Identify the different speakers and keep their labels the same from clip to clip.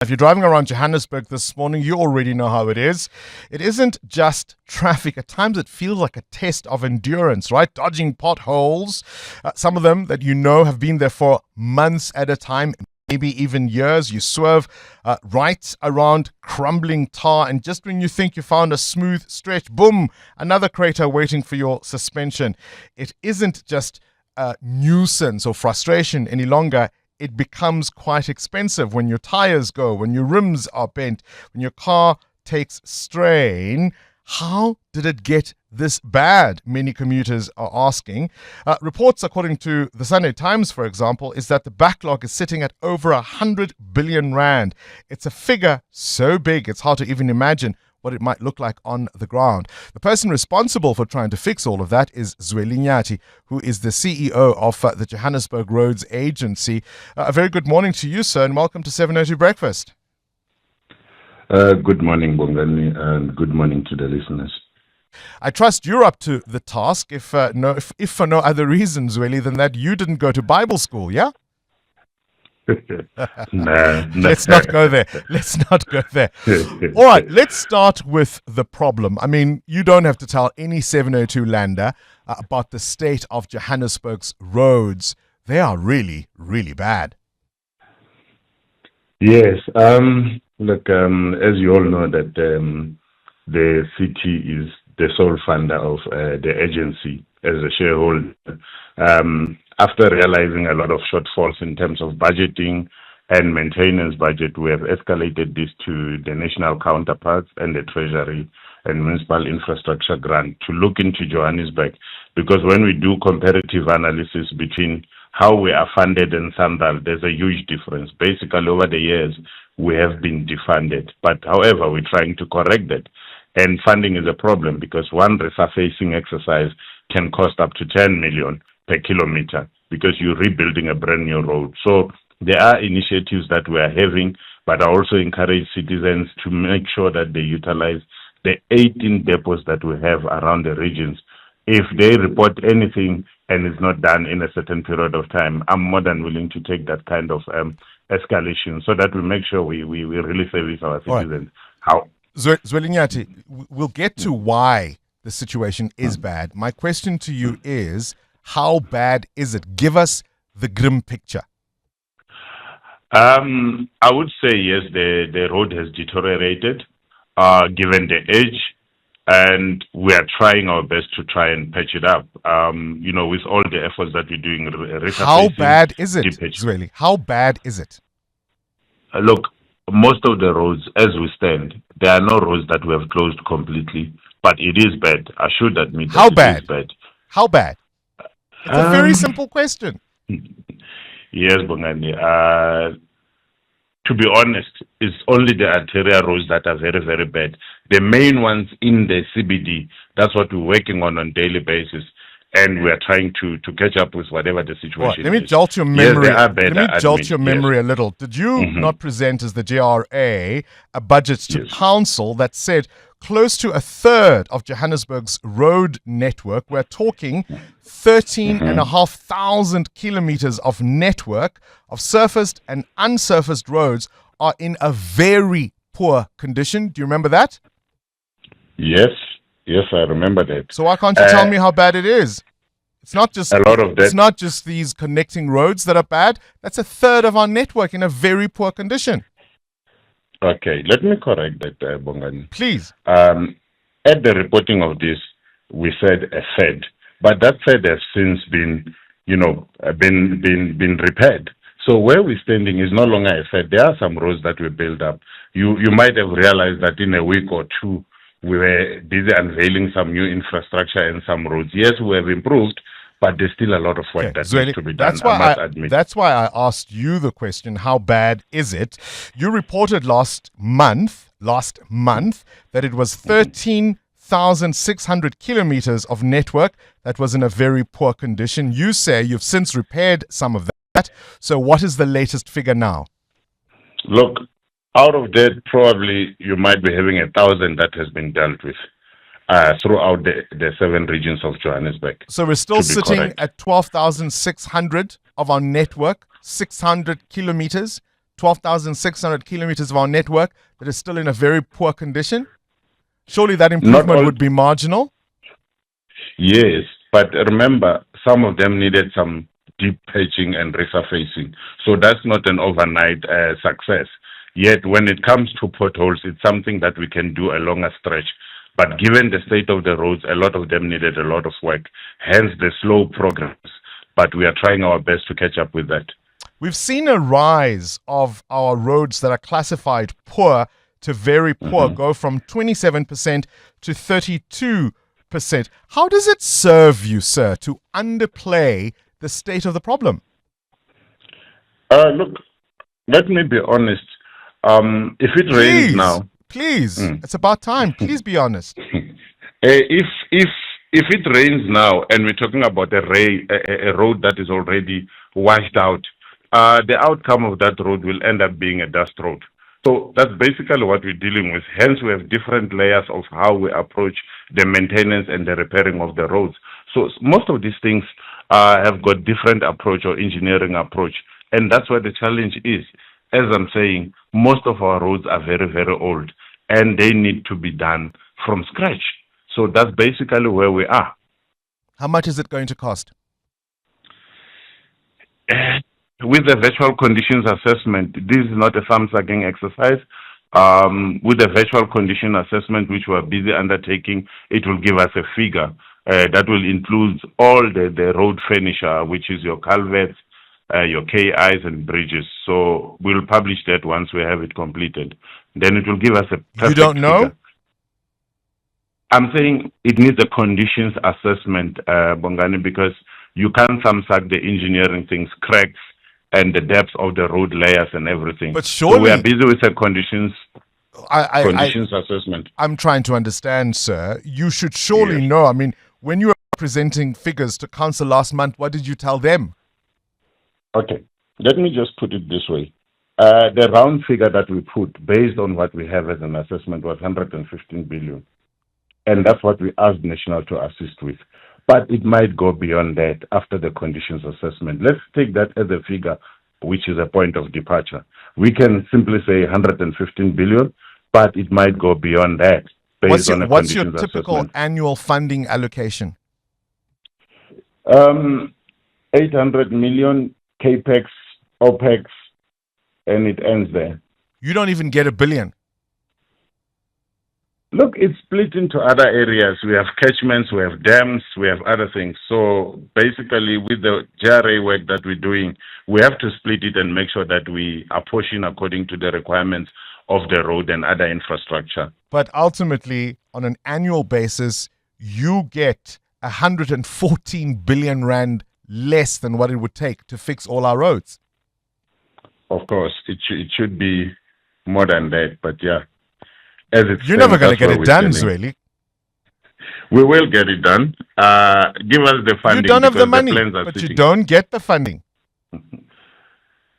Speaker 1: If you're driving around Johannesburg this morning, you already know how it is. It isn't just traffic. At times it feels like a test of endurance, right? Dodging potholes. Some of them that you know have been there for months at a time, maybe even years. You swerve right around crumbling tar, and just when you think you found a smooth stretch, boom, another crater waiting for your suspension. It isn't just nuisance or frustration any longer. It becomes quite expensive when your tires go, when your rims are bent, when your car takes strain. How did it get this bad? Many commuters are asking. Reports, according to the Sunday Times, for example, is that the backlog is sitting at over 100 billion rand. It's a figure so big, it's hard to even imagine what it might look like on the ground. The person responsible for trying to fix all of that is Zweli Nyathi, who is the CEO of the Johannesburg Roads Agency. A very good morning to you, sir, and welcome to 702 Breakfast.
Speaker 2: Good morning, Bongani, and good morning to the listeners.
Speaker 1: I trust you're up to the task, if for no other reason, Zweli, than that you didn't go to Bible school, yeah?
Speaker 2: Nah.
Speaker 1: Let's not go there. All right, let's start with the problem. I mean, you don't have to tell any 702 lander about the state of Johannesburg's roads. They are really, really bad.
Speaker 2: Yes. Look, as you all know, that the city is the sole funder of the agency as a shareholder. After realizing a lot of shortfalls in terms of budgeting and maintenance budget, we have escalated this to the national counterparts and the Treasury and Municipal Infrastructure Grant to look into Johannesburg, because when we do comparative analysis between how we are funded and SANRAL, there's a huge difference. Basically, over the years, we have been defunded. But however, we're trying to correct that. And funding is a problem because one resurfacing exercise can cost up to 10 million per kilometer because you're rebuilding a brand new road. So there are initiatives that we are having, but I also encourage citizens to make sure that they utilize the 18 depots that we have around the regions. If they report anything and it's not done in a certain period of time, I'm more than willing to take that kind of escalation so that we make sure we really service our citizens. How?
Speaker 1: Zweli Nyathi, we'll get to why the situation is bad. My question to you is, how bad is it? Give us the grim picture.
Speaker 2: I would say yes, the road has deteriorated given the age, and we are trying our best to try and patch it up. With all the efforts that we're doing.
Speaker 1: How bad is it, Zweli? How bad is it?
Speaker 2: Look, most of the roads, as we stand, there are no roads that we have closed completely, but it is bad. I should admit that it is bad.
Speaker 1: How bad? It's a very simple question.
Speaker 2: Yes, Bongani. To be honest, it's only the arterial roads that are very, very bad. The main ones in the CBD, that's what we're working on a daily basis. And we are trying to catch up with whatever the situation is.
Speaker 1: Let me jolt your memory.
Speaker 2: Yes, they are bad,
Speaker 1: Let me jolt your memory a little. Did you not present as the JRA a budget to council that said close to a third of Johannesburg's road network, we're talking 13,500 kilometers of network of surfaced and unsurfaced roads, are in a very poor condition? Do you remember that?
Speaker 2: Yes, I remember that.
Speaker 1: So why can't you tell me how bad it is? It's not just
Speaker 2: a lot of that.
Speaker 1: It's not just these connecting roads that are bad. That's a third of our network in a very poor condition.
Speaker 2: Okay, let me correct that, Bongani.
Speaker 1: Please.
Speaker 2: At the reporting of this, we said a third, but that third has since been repaired. So where we're standing is no longer a third. There are some roads that we built up. You might have realized that in a week or two, we were busy unveiling some new infrastructure and some roads. Yes, we have improved, but there's still a lot of work that needs to be done, I must admit.
Speaker 1: That's why I asked you the question, how bad is it? You reported last month, that it was 13,600 kilometers of network that was in a very poor condition. You say you've since repaired some of that. So what is the latest figure now?
Speaker 2: Look, out of that, probably you might be having 1,000 that has been dealt with throughout the 7 regions of Johannesburg.
Speaker 1: So we're still sitting at 12,600 of our network, 600 kilometers, 12,600 kilometers of our network that is still in a very poor condition? Surely that
Speaker 2: Not
Speaker 1: improvement
Speaker 2: all,
Speaker 1: would be marginal.
Speaker 2: yes, but remember, some of them needed some deep patching and resurfacing. So that's not an overnight success. Yet when it comes to potholes, it's something that we can do a longer stretch. But given the state of the roads, a lot of them needed a lot of work, hence the slow progress. But we are trying our best to catch up with that.
Speaker 1: We've seen a rise of our roads that are classified poor to very poor go from 27% to 32%. How does it serve you, sir, to underplay the state of the problem?
Speaker 2: Look, let me be honest. If it rains now,
Speaker 1: Please, it's about time. Please be honest.
Speaker 2: if it rains now, and we're talking about a road that is already washed out, the outcome of that road will end up being a dust road. So that's basically what we're dealing with. Hence, we have different layers of how we approach the maintenance and the repairing of the roads. So most of these things have got different approach or engineering approach, and that's where the challenge is. As I'm saying, most of our roads are very, very old, and they need to be done from scratch. So that's basically where we are.
Speaker 1: How much is it going to cost?
Speaker 2: With the virtual conditions assessment, this is not a thumb-sucking exercise. With the virtual condition assessment, which we are busy undertaking, it will give us a figure that will include all the road furniture, which is your culverts, your KIs and bridges. So we'll publish that once we have it completed. Then it will give us a perfect
Speaker 1: You don't know?
Speaker 2: figure. I'm saying it needs a conditions assessment, Bongani, because you can't thumb-suck the engineering things, cracks, and the depth of the road layers and everything.
Speaker 1: But surely,
Speaker 2: so we are busy with the conditions assessment.
Speaker 1: I'm trying to understand, sir. You should surely know. I mean, when you were presenting figures to council last month, what did you tell them?
Speaker 2: Okay, let me just put it this way. The round figure that we put, based on what we have as an assessment, was 115 billion. And that's what we asked National to assist with. But it might go beyond that after the conditions assessment. Let's take that as a figure, which is a point of departure. We can simply say 115 billion, but it might go beyond that based on a
Speaker 1: What's your
Speaker 2: conditions
Speaker 1: typical
Speaker 2: assessment.
Speaker 1: annual funding allocation?
Speaker 2: 800 million, CAPEX, OPEX, and it ends there.
Speaker 1: You don't even get $1 billion.
Speaker 2: Look, it's split into other areas. We have catchments, we have dams, we have other things. So basically, with the GRA work that we're doing, we have to split it and make sure that we apportion according to the requirements of the road and other infrastructure.
Speaker 1: But ultimately, on an annual basis, you get 114 billion rand less than what it would take to fix all our roads.
Speaker 2: Of course, it should be more than that, but yeah. As it
Speaker 1: You're
Speaker 2: stands,
Speaker 1: never going to
Speaker 2: that's
Speaker 1: get
Speaker 2: where
Speaker 1: it done,
Speaker 2: we're standing.
Speaker 1: Zweli.
Speaker 2: We will get it done. Give us the funding.
Speaker 1: You don't have the
Speaker 2: because
Speaker 1: money,
Speaker 2: plans are
Speaker 1: but
Speaker 2: sitting.
Speaker 1: you don't get the funding.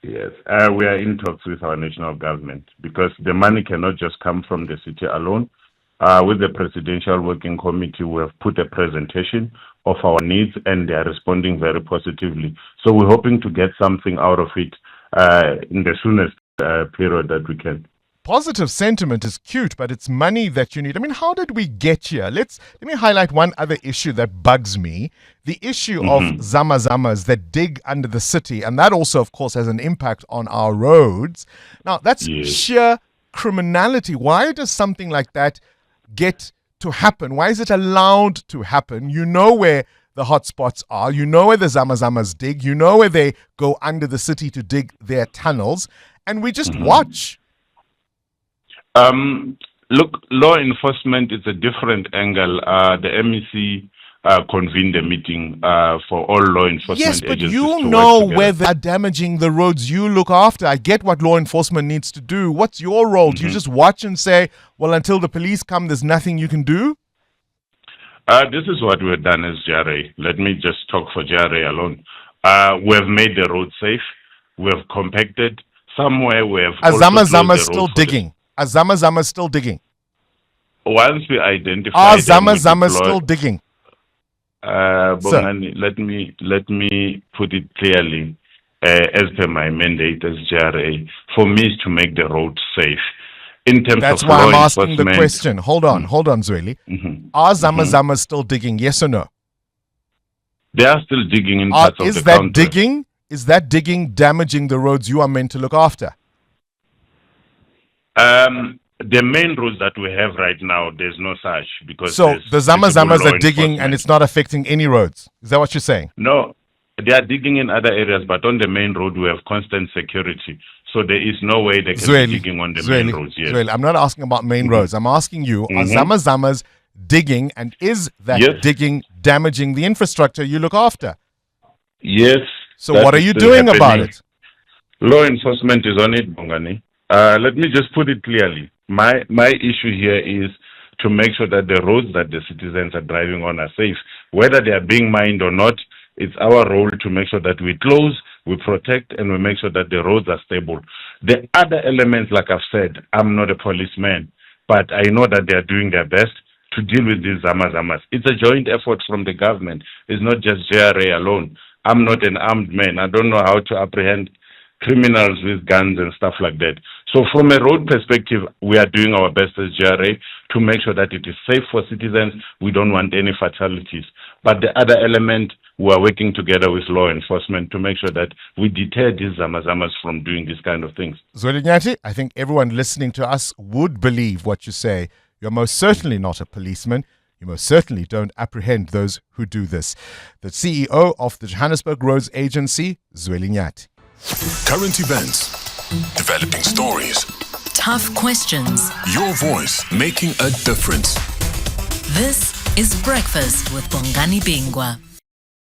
Speaker 2: Yes, we are in talks with our national government because the money cannot just come from the city alone. With the Presidential Working Committee, we have put a presentation of our needs and they are responding very positively. So we're hoping to get something out of it in the soonest period that we can.
Speaker 1: Positive sentiment is cute, but it's money that you need. I mean, how did we get here? Let me highlight one other issue that bugs me. The issue of zama-zamas that dig under the city, and that also, of course, has an impact on our roads. Now, that's sheer criminality. Why does something like that get to happen? Why is it allowed to happen? You know where the hotspots are. You know where the zama-zamas dig. You know where they go under the city to dig their tunnels. And we just watch.
Speaker 2: Look, law enforcement is a different angle. The MEC convened a meeting for all law enforcement
Speaker 1: yes, but
Speaker 2: agencies
Speaker 1: you
Speaker 2: to
Speaker 1: know
Speaker 2: work
Speaker 1: where
Speaker 2: together.
Speaker 1: they are damaging the roads you look after. I get what law enforcement needs to do. What's your role? Do you just watch and say, well, until the police come, there's nothing you can do?
Speaker 2: This is what we've done as GRA. Let me just talk for GRA alone. We have made the road safe. We have compacted. Somewhere we have also closed
Speaker 1: Zama
Speaker 2: the
Speaker 1: still
Speaker 2: road for
Speaker 1: digging. Zama still digging.
Speaker 2: Once we identify them,
Speaker 1: Zama
Speaker 2: we deploy.
Speaker 1: still digging.
Speaker 2: Bongani, let me put it clearly. as per my mandate as GRA, for me is to make the roads safe. In terms
Speaker 1: That's
Speaker 2: of
Speaker 1: why
Speaker 2: law
Speaker 1: I'm asking the
Speaker 2: enforcement-
Speaker 1: question. Hold on, Zweli. Are Zama still digging? Yes or no?
Speaker 2: They are still digging in parts of
Speaker 1: Is
Speaker 2: the
Speaker 1: that
Speaker 2: country.
Speaker 1: digging? Is that digging damaging the roads you are meant to look after?
Speaker 2: The main roads that we have right now, there's no such because
Speaker 1: So
Speaker 2: there's
Speaker 1: the Zamas
Speaker 2: visible law
Speaker 1: are digging and
Speaker 2: enforcement.
Speaker 1: it's not affecting any roads. Is that what you're saying?
Speaker 2: No, they are digging in other areas, but on the main road we have constant security. So there is no way they can be digging on the main roads. Yes.
Speaker 1: Zweli, I'm not asking about main roads. I'm asking you, are Zamas digging, and is that
Speaker 2: Yes.
Speaker 1: digging damaging the infrastructure you look after?
Speaker 2: Yes.
Speaker 1: So
Speaker 2: that
Speaker 1: what are
Speaker 2: is
Speaker 1: you
Speaker 2: still
Speaker 1: doing about
Speaker 2: happening.
Speaker 1: it?
Speaker 2: Law enforcement is on it, Bongani. Let me just put it clearly. My issue here is to make sure that the roads that the citizens are driving on are safe. Whether they are being mined or not, it's our role to make sure that we close, we protect, and we make sure that the roads are stable. The other elements, like I've said, I'm not a policeman, but I know that they are doing their best to deal with these Zamas. It's a joint effort from the government. It's not just JRA alone. I'm not an armed man. I don't know how to apprehend criminals with guns and stuff like that. So from a road perspective, we are doing our best as GRA to make sure that it is safe for citizens. We don't want any fatalities. But the other element, we are working together with law enforcement to make sure that we deter these Zamazamas from doing these kind of things.
Speaker 1: Zweli Nyathi, I think everyone listening to us would believe what you say. You're most certainly not a policeman. You most certainly don't apprehend those who do this. The CEO of the Johannesburg Roads Agency, Zweli Nyathi.
Speaker 3: Current events, developing stories,
Speaker 4: tough questions.
Speaker 3: your voice making a difference.
Speaker 4: This is Breakfast with Bongani Bingwa.